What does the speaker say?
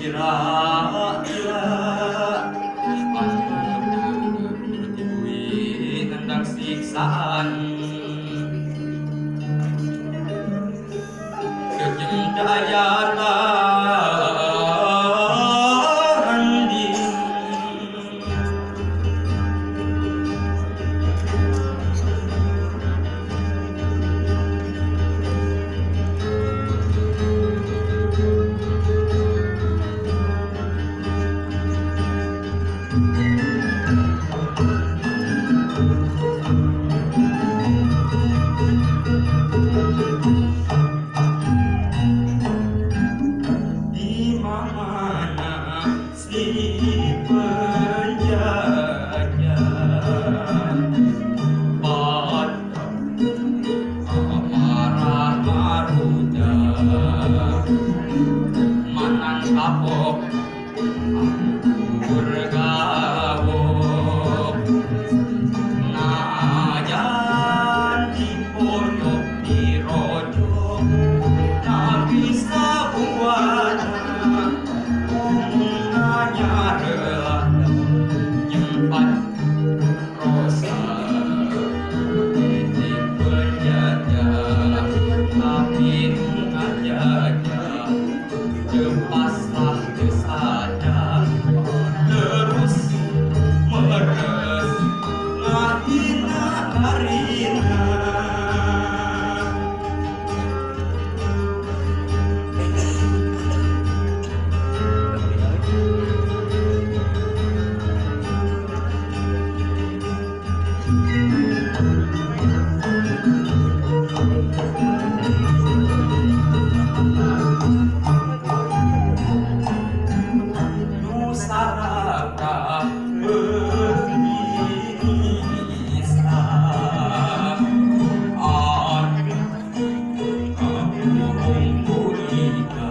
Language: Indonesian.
kira-kira dibuih tentang siksaan kejeng daya tanding di mana si penjajah pada amarah maruja manang kapok bergawok najan di pondok di rojo nabi sabuana omongannya rela nyempat rosa di penjajah tapi ngajajah lepaslah kesadar terus meres ngahina harina Nusantara berbisa burung gurita